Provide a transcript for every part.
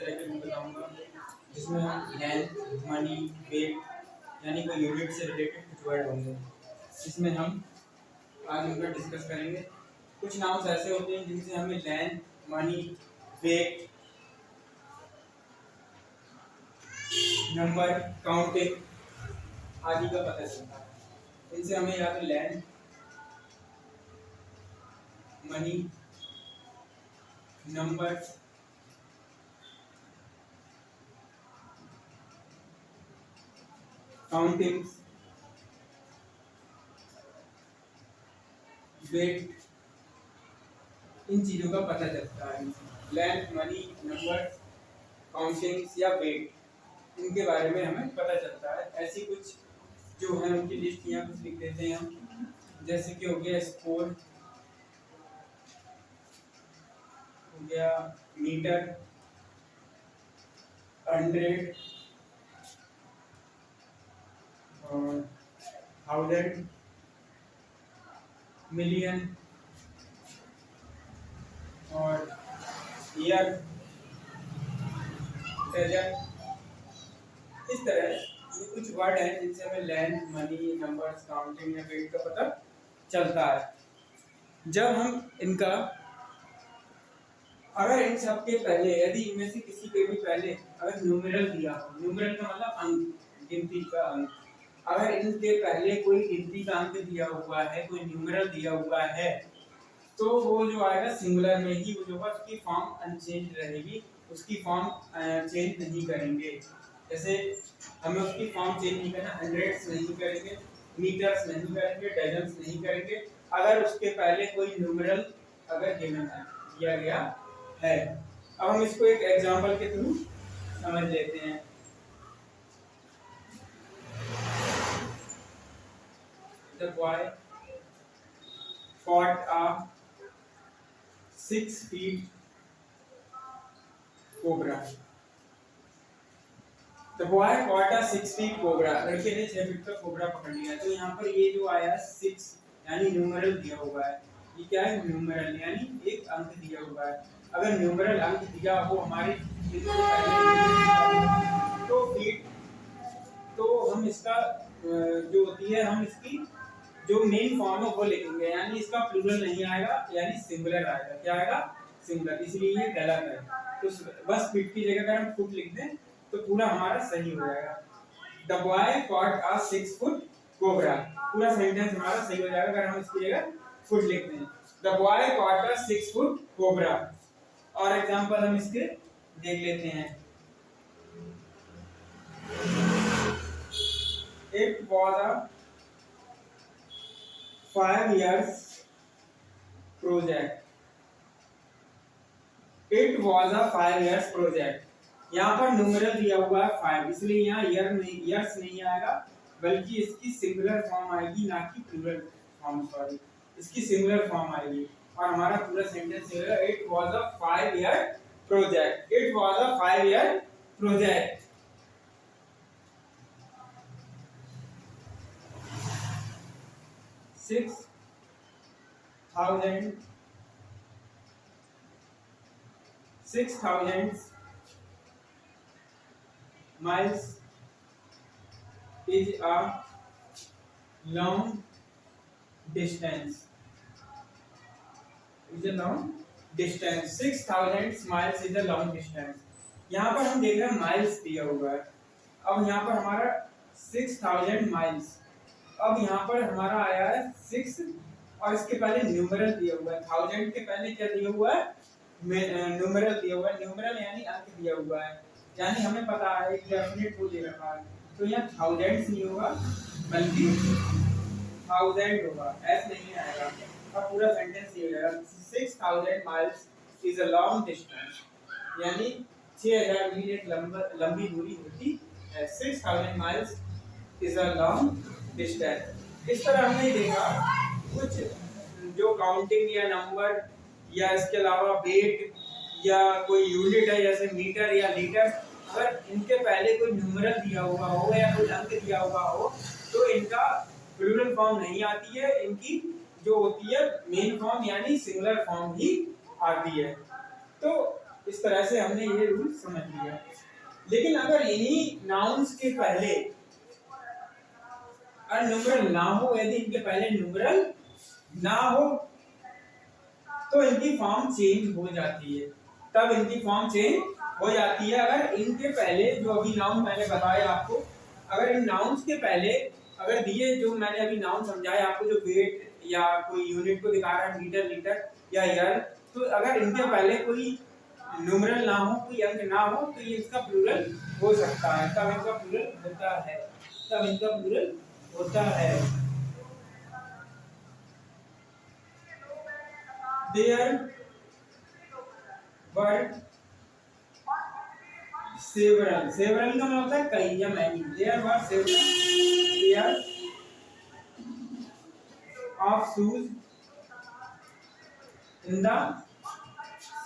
Cycle में बताऊंगा जिसमें हम लेंथ, मनी, वेट यानी कोई यूनिट से रिलेटेड कुछ वर्ड होंगे, इसमें हम आज उनका डिस्कस करेंगे। कुछ नाउन्स ऐसे होते हैं जिनसे हमें length, money, weight, number, counting आदि का पता चलता है। इनसे हमें या तो length, money, number, counting, weight, इन चीज़ों का पता चलता है। लेंथ, मनी, नंबर, काउंटिंग्स या वेट, इनके बारे में हमें पता चलता है। ऐसी कुछ जो है उनकी लिस्ट यहाँ कुछ लिख देते हैं हम, जैसे कि हो गया स्कोर, हो गया मीटर, 100 और 1000, मिलियन और ईयर, डजन। इस तरह ये कुछ वर्ड हैं जिनसे हमें लेंथ, मनी, नंबर्स, काउंटिंग या वेट का पता चलता है। जब हम इनका अगर इन सब के पहले यदि इनमें से किसी के भी पहले अगर न्यूमेरल दिया हो, न्यूमेरल का मतलब अंक, गिनती का अंक, अगर इनके पहले कोई गिनती का अंक दिया हुआ है, कोई न्यूमेरल दिया हुआ है, तो वो जो आएगा सिंगुलर में ही वो जो है उसकी फॉर्म अनचेंज रहेगी, उसकी फॉर्म चेंज नहीं करेंगे। जैसे हमें उसकी फॉर्म चेंज नहीं करना, हंड्रेड्स नहीं करेंगे, मीटर्स नहीं करेंगे, डजन्स नहीं करेंगे, अगर उसके पहले कोई न्यूमेरल अगर गिवन है, दिया गया है। अब हम इसको एक एग्जांपल के थ्रू समझ लेते हैं। The boy caught a 6 feet cobra. The boy caught a 6 feet cobra. लड़के ने 6 फीट का कोबरा पकड़ लिया। तो यहाँ पर ये जो आया 6 यानी न्यूमेरल दिया हुआ है। ये क्या है? न्यूमेरल यानी एक अंक दिया हुआ है। अगर न्यूमेरल अंक दिया हो हमारे तो फीट, तो हम इसका जो होती है हम इसकी जो मेन फॉर्म है वो लिखेंगे, यानी इसका प्लूरल नहीं आएगा, यानी सिंगुलर आएगा। क्या आएगा? सिंगुलर, इसलिए ये गलत है। तो बस फीट की जगह अगर हम फुट लिख दें तो पूरा हमारा सही हो जाएगा। The boy caught a 6 foot cobra, पूरा सेंटेंस हमारा सही हो जाएगा अगर हम इसकी जगह फुट लिख दें। The boy caught a 6 foot cobra। और एग्जांपल हम इसके देख लेते हैं। It was a 5 years project. It was a 5 years project. यहाँ पर न्यूमेरल दिया हुआ है 5, इसलिए यहाँ ईयर नहीं, ईयर्स नहीं आएगा, बल्कि इसकी सिंगुलर फॉर्म आएगी, ना कि प्लूरल फॉर्म। सॉरी, इसकी सिंगुलर फॉर्म आएगी और हमारा पूरा सेंटेंस होगा it was a 5 year project. It was a 5 year project. Six thousand miles is a long distance. Is a long distance. 6,000 miles is a long distance. यहाँ पर हम देख रहे हैं माइल्स दिया हुआ है। अब यहाँ पर हमारा 6,000 माइल्स, अब यहाँ पर हमारा आया है 6 और इसके पहले न्यूमेरल दिया हुआ है। 1000 के पहले क्या दिया हुआ है? न्यूमेरल दिया हुआ है। न्यूमेरल यानी अंक दिया हुआ है, यानी हमें पता है एक डेफिनेट वो दे रखा है, तो यहाँ थाउजेंड्स नहीं होगा बल्कि 1000 होगा, एस नहीं आएगा और पूरा सेंटेंस ये हो जाएगा 6,000 miles is a long distance, यानी 6000 मील एक लंबी दूरी होती है। 6,000 miles is a long distance. इस तरह हमने देखा कुछ जो काउंटिंग या नंबर या इसके अलावा वेट या कोई यूनिट है जैसे मीटर या लीटर, अगर इनके पहले कोई न्यूमेरल दिया हुआ हो या कोई अंक दिया हुआ हो तो इनका प्लूरल फॉर्म नहीं आती है, इनकी जो होती है मेन फॉर्म यानी सिंगुलर फॉर्म ही आती है। तो इस तरह से हमने ये रूल समझ लिया। लेकिन अगर इन्हीं नाउन्स के पहले न्यूमरल ना हो, यदि इनके पहले न्यूमरल ना हो तो इनकी फॉर्म चेंज हो जाती है। तब इनकी फॉर्म चेंज हो जाती है अगर इनके पहले जो अभी नाउन मैंने बताया आपको, अगर इन नाउन्स के पहले अगर दिए जो मैंने अभी नाउन समझाया आपको, जो वेट या कोई यूनिट को दिखा रहा है, मीटर, लीटर या ईयर, तो अगर इनके पहले कोई न्यूमरल ना हो, कोई अंक ना हो, तो ये इसका प्लूरल हो सकता है। तब इनका प्लूरल होता है, तब इनका प्लूरल होता है। देयर वर सेवरल, सेवरल का मतलब होता है कई या many. There were several pair of shoes in the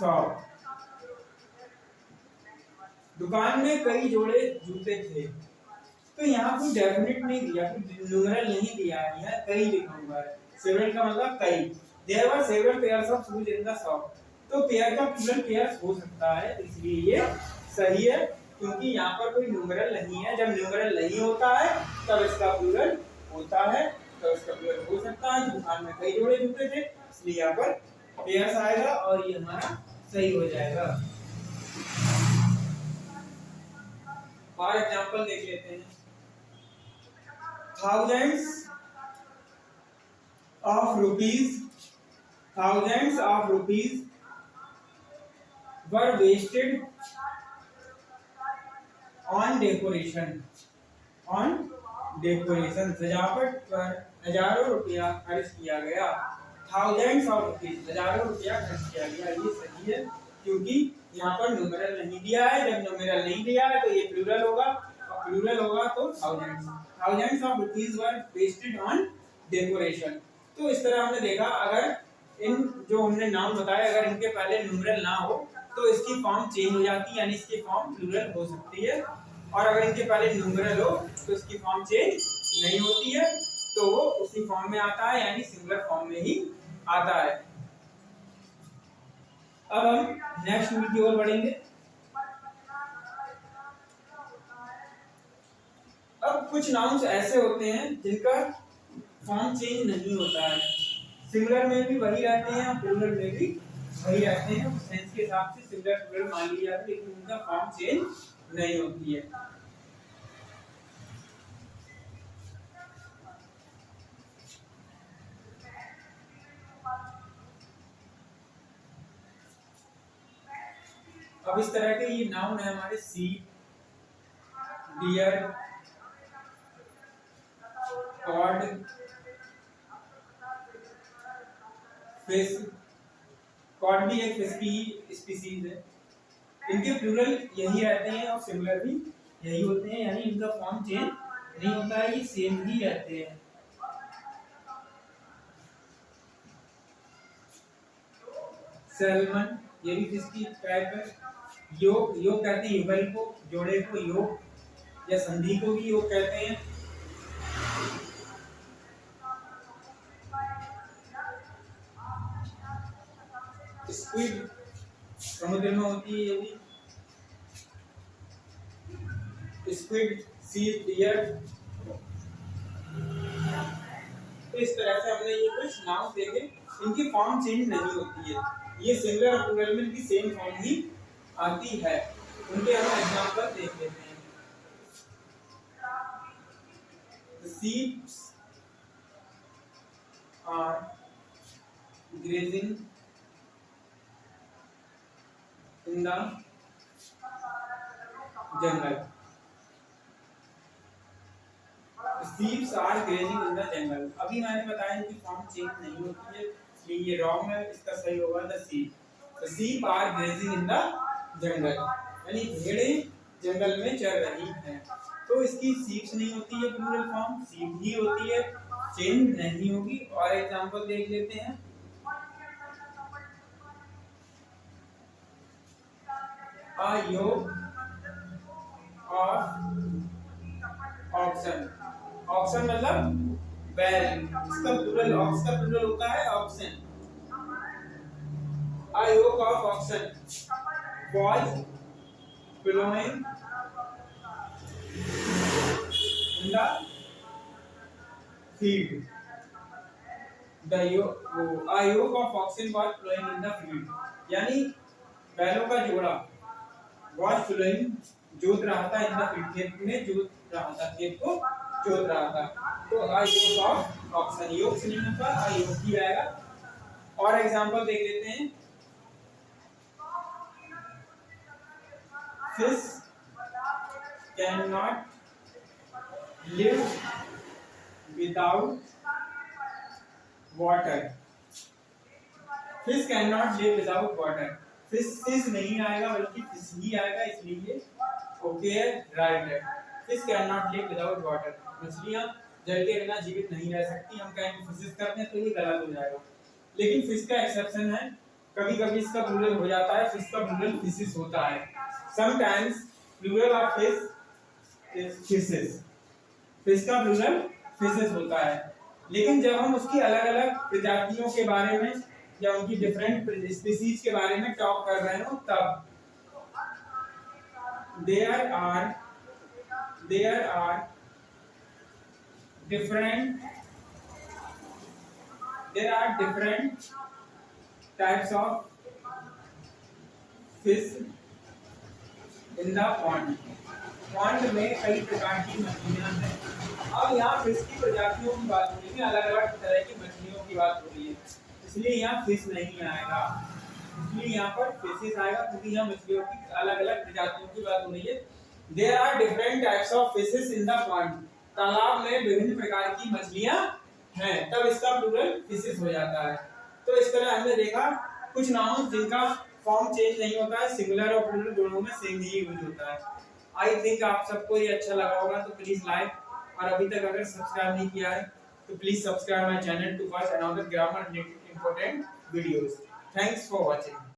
shop. दुकान में कई जोड़े जूते थे। तो यहाँ कोई डेफिनेट नहीं दिया, कोई न्यूमरल नहीं दिया है, यहाँ कई लिखा हुआ है। सेवरल का मतलब कई। There were several pairs of shoes in the shop. तो पेयर का प्लूरल पेयर्स हो सकता है, इसलिए ये सही है, क्योंकि यहाँ पर कोई न्यूमरल नहीं है। जब न्यूमरल नहीं होता है तब इसका प्लूरल होता है, तो इसका प्लूरल हो सकता है। दुकान में कई जोड़े जूते थे, इसलिए यहाँ पर पेयर्स आएगा और ये हमारा सही हो जाएगा। और एग्जांपल देख लेते हैं। thousands of rupees were wasted on decoration, सजावट पर हजारों रुपया खर्च किया गया। thousands of rupees, हजारों रुपया खर्च किया गया, ये सही है, क्योंकि यहाँ पर न्यूमरल नहीं दिया है। जब न्यूमरल नहीं दिया है तो ये प्लूरल होगा, और प्लूरल होगा तो thousands of rupees were wasted on decoration। तो इस तरह हमने देखा, अगर इन जो हमने नाम बताया, अगर इनके पहले न्यूमरल ना हो तो इसकी फॉर्म चेंज हो जाती है, यानी इसकी फॉर्म प्लूरल हो सकती है। और अगर इनके पहले न्यूमरल हो तो इसकी फॉर्म चेंज नहीं होती है, तो वो उसी फॉर्म में आता है, यानी सिंगुलर फॉर्म में ही आता है। अब हम नेक्स्ट यूनिट की ओर बढ़ेंगे। अब कुछ नाउन्स ऐसे होते हैं जिनका फॉर्म चेंज नहीं होता है, सिंगुलर में भी वही रहते हैं, प्लूरल में भी वही रहते हैं। सेंस के हिसाब से सिंगुलर प्लूरल मान लिया जाता है, लेकिन उनका फॉर्म चेंज नहीं होती है। अब इस तरह के ये नाउन है हमारे sheep, deer, cod, fish. Cod भी एक फिश की स्पीसीज है। इनके प्लूरल यही रहते हैं और सिंगुलर भी यही होते हैं, यानी इनका फॉर्म चेंज नहीं होता है, ये सेम ही रहते हैं। सैल्मन, ये भी फिश की टाइप है। योग, योग कहते हैं युगल को, जोड़े को योग, या संधि को भी योग कहते हैं। स्क्विड समुद्र में होती है, ये भी स्क्विड, सीप, डियर। तो इस तरह से हमने ये कुछ नाउन देखे, इनकी फॉर्म चेंज नहीं होती है, ये सिंगुलर और प्लूरल में की सेम फॉर्म ही आती है। उनके हम एग्जांपल देख लेते हैं। The sheep are grazing in the jungle. Sheep are grazing in the jungle। अभी मैंने बताया इनकी फॉर्म चेंज नहीं होती है, इसलिए ये रॉन्ग है, इसका सही होगा the sheep। The sheep are grazing in the jungle, यानी भेड़ें जंगल में चर रही हैं। तो इसकी शीप्स नहीं होती है, प्लूरल फॉर्म शीप ही होती है, चेंज नहीं होगी। और एग्जांपल देख लेते हैं। A yoke of oxen, oxen मतलब बैल, इसका प्लूरल, ऑक्स का प्लूरल होता है oxen. A yoke of oxen was flowing in the field. A yoke of oxen was flowing in the field. यानी बैलों का जोड़ा was flowing जोत रहा था इन द फील्ड, खेत में जोत रहा था, खेत को जोत रहा था। तो a yoke of oxen, योग से नहीं होगा, a yoke ही आएगा। और एग्जांपल देख लेते हैं। Fish cannot live without water. Fish cannot live without water. Fish नहीं आएगा बल्कि fish ही आएगा, इसलिए ओके है, राइट है। Fish cannot live without water. मछलियाँ जल के बिना जीवित नहीं रह सकती। हम कहेंगे फिशेस करते हैं तो ये गलत हो जाएगा। लेकिन फिश का एक्सेप्शन है, कभी-कभी इसका प्लूरल हो जाता है, फिश का प्लूरल फिशेस होता है। Sometimes plural of fish is fishes. Fish का प्लूरल फिशेस होता है। लेकिन जब हम उसकी अलग-अलग प्रजातियों के बारे में या उनकी डिफरेंट स्पीसीज के बारे में टॉक कर रहे हो तब there are different types of fish in the pond. Pond में कई प्रकार की मछलियां हैं। अब यहाँ फिश की प्रजातियों की बात हो रही है, अलग अलग तरह की मछलियों की बात हो रही है, इसलिए यहाँ फिश नहीं आएगा, इसलिए यहाँ पर फिशेस आएगा, क्योंकि यहाँ मछलियों की अलग अलग प्रजातियों की बात हो रही है। There are different types of fishes in the pond. तालाब में विभिन्न प्रकार की मछलियां हैं, तब इसका प्लूरल फिशेस हो जाता है। तो इस तरह हमने देखा कुछ नाउन जिनका फॉर्म चेंज नहीं होता है, सिंगुलर और प्लूरल दोनों में सेम ही यूज होता है। आई थिंक आप सबको ये अच्छा लगा होगा, तो प्लीज लाइक, और अभी तक अगर सब्सक्राइब नहीं किया है तो please subscribe my channel to watch another grammar related important videos. Thanks for watching.